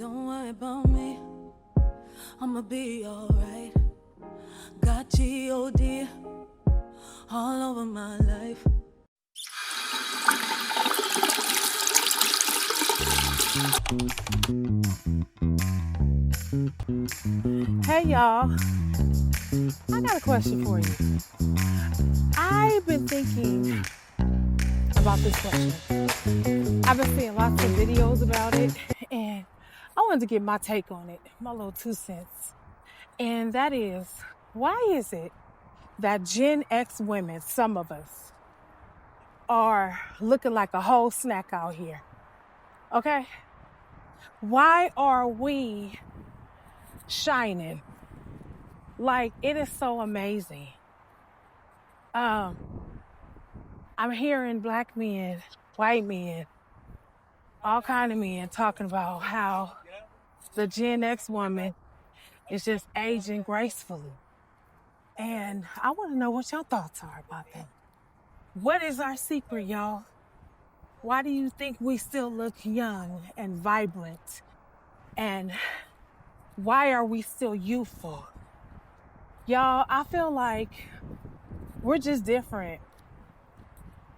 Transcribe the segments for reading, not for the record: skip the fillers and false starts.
Don't worry about me, I'ma be alright. Got G-O-D all over my life. Hey y'all, I got a question for you. I've been thinking about this question. I've been seeing lots of videos about it, and I wanted to get my take on it, my little 2 cents. And that is, why is it that Gen X women, some of us, are looking like a whole snack out here? Okay? Why are we shining? Like, it is so amazing. I'm hearing black men, white men, all kind of men talking about how the Gen X woman is just aging gracefully. And I want to know what your thoughts are about that. What is our secret, y'all? Why do you think we still look young and vibrant? And why are we still youthful? Y'all, I feel like we're just different.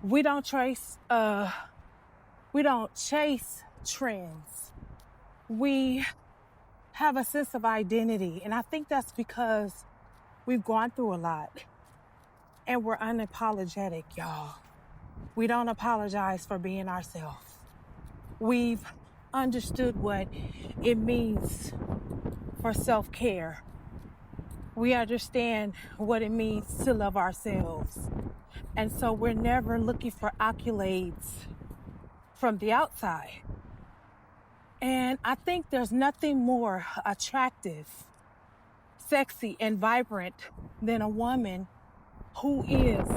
We don't chase trends. We have a sense of identity. And I think that's because we've gone through a lot. And we're unapologetic, y'all. We don't apologize for being ourselves. We've understood what it means for self-care. We understand what it means to love ourselves. And so we're never looking for accolades from the outside. And I think there's nothing more attractive, sexy, and vibrant than a woman who is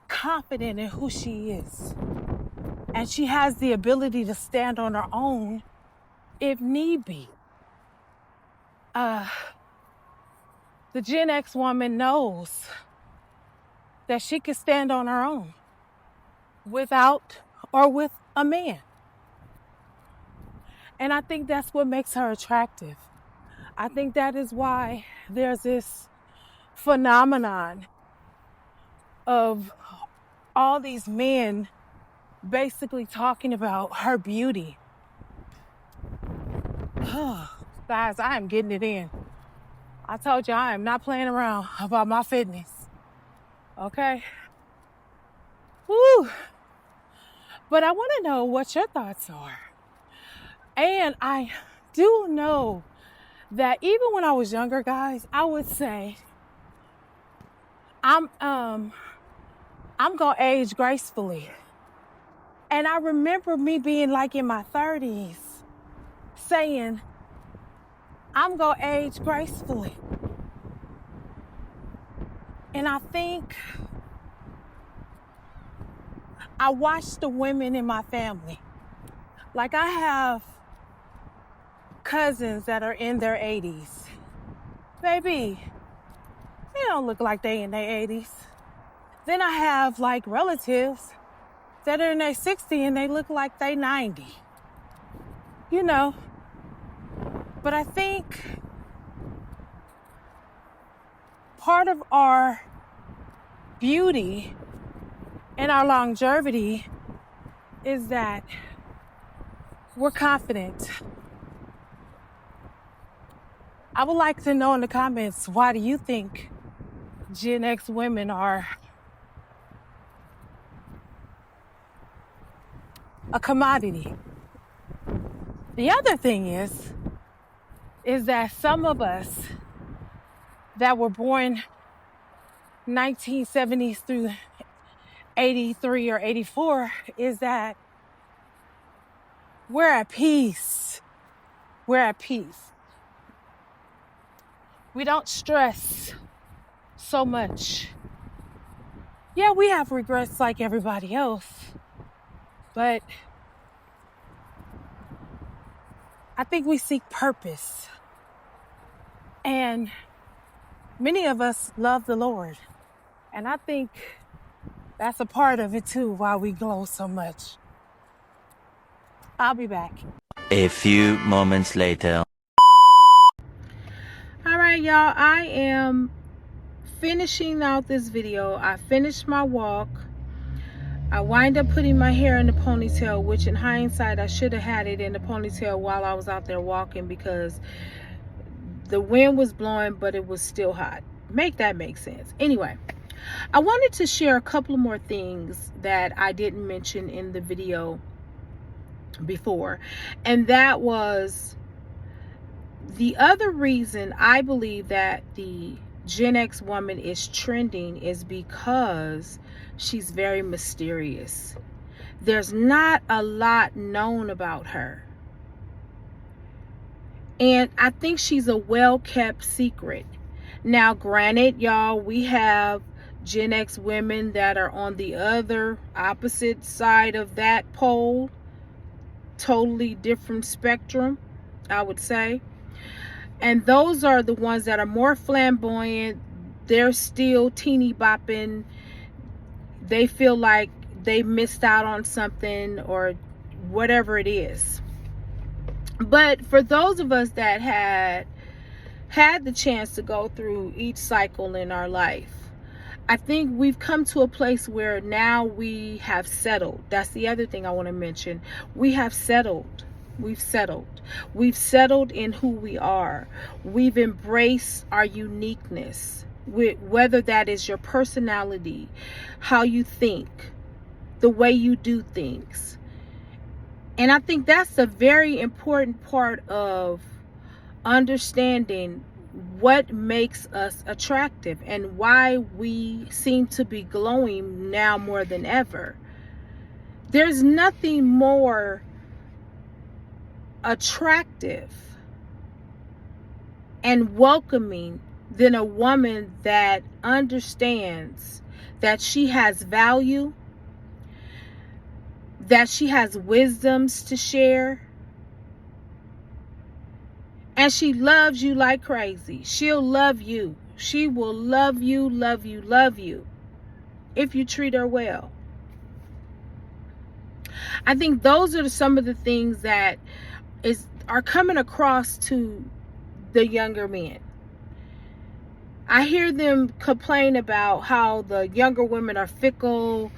confident in who she is. And she has the ability to stand on her own if need be. The Gen X woman knows that she can stand on her own without or with a man. And I think that's what makes her attractive. I think that is why there's this phenomenon of all these men basically talking about her beauty. Guys, I am getting it in. I told you I am not playing around about my fitness. Okay? Woo! But I want to know what your thoughts are. And I do know that even when I was younger, guys, I would say I'm gonna age gracefully. And I remember me being like in my 30s saying, I'm gonna age gracefully. And I think I watch the women in my family. Like, I have cousins that are in their 80s. Baby, they don't look like they in their 80s. Then I have like relatives that are in their 60s and they look like they 90. You know. But I think part of our beauty and our longevity is that we're confident. I would like to know in the comments, why do you think Gen X women are a commodity? The other thing is that some of us that were born 1970s through 83 or 84 is that we're at peace. We're at peace. We don't stress so much. Yeah, we have regrets like everybody else, but I think we seek purpose. And many of us love the Lord. And I think that's a part of it too, why we glow so much. I'll be back. A few moments later. All right, y'all. I am finishing out this video. I finished my walk. I wind up putting my hair in the ponytail, which in hindsight, I should have had it in the ponytail while I was out there walking because the wind was blowing, but it was still hot. Make sense. Anyway, I wanted to share a couple of more things that I didn't mention in the video before. And that was the other reason I believe that the Gen X woman is trending is because she's very mysterious. There's not a lot known about her. And I think she's a well-kept secret. Now, granted, y'all, we have Gen X women that are on the other opposite side of that pole. Totally different spectrum, I would say. And those are the ones that are more flamboyant. They're still teeny bopping. They feel like they missed out on something or whatever it is. But for those of us that had the chance to go through each cycle in our life, I think we've come to a place where now we have settled. That's the other thing I want to mention. We have settled. We've settled. We've settled in who we are. We've embraced our uniqueness, whether that is your personality, how you think, the way you do things. And I think that's a very important part of understanding what makes us attractive and why we seem to be glowing now more than ever. There's nothing more attractive and welcoming than a woman that understands that she has value, that she has wisdoms to share, and she loves you like crazy. She'll love you. She will love you, love you, love you if you treat her well. I think those are some of the things that are coming across to the younger men. I hear them complain about how the younger women are fickle.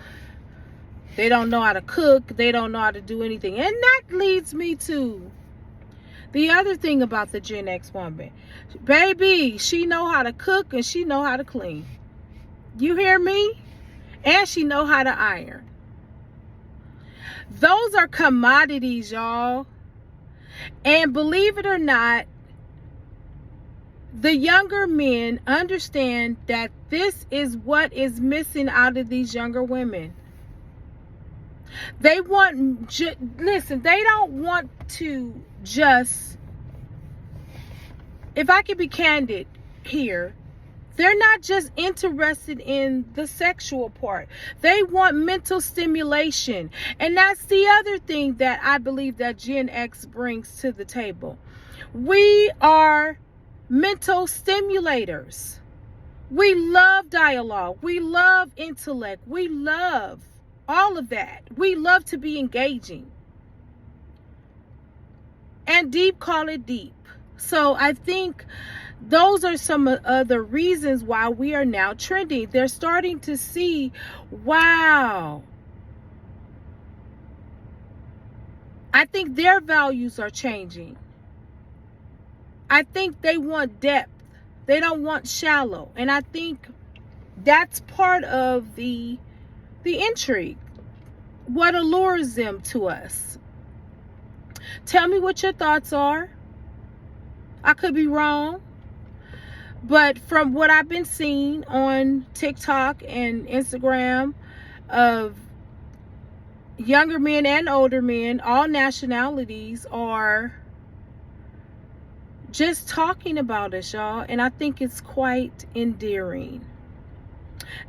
They don't know how to cook. They don't know how to do anything. And that leads me to the other thing about the Gen X woman. Baby, she know how to cook and she know how to clean. You hear me? And she know how to iron. Those are commodities, y'all. And believe it or not, the younger men understand that this is what is missing out of these younger women. They want, listen, they don't want to just, if I can be candid here, they're not just interested in the sexual part. They want mental stimulation. And that's the other thing that I believe that Gen X brings to the table. We are mental stimulators. We love dialogue. We love intellect. We love all of that. We love to be engaging. And deep, call it deep. So I think those are some of the reasons why we are now trending. They're starting to see, wow. I think their values are changing. I think they want depth. They don't want shallow. And I think that's part of the intrigue. What allures them to us. Tell me what your thoughts are. I could be wrong. But from what I've been seeing on TikTok and Instagram of younger men and older men, all nationalities, are just talking about us, y'all. And I think it's quite endearing.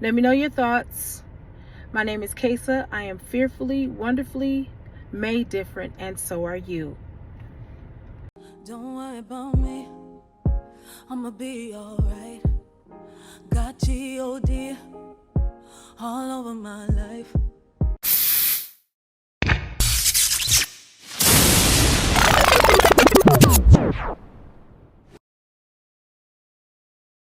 Let me know your thoughts. My name is Kasa. I am fearfully, wonderfully made different, and so are you. Don't worry about me, I'ma be alright. Got G.O.D. all over my life.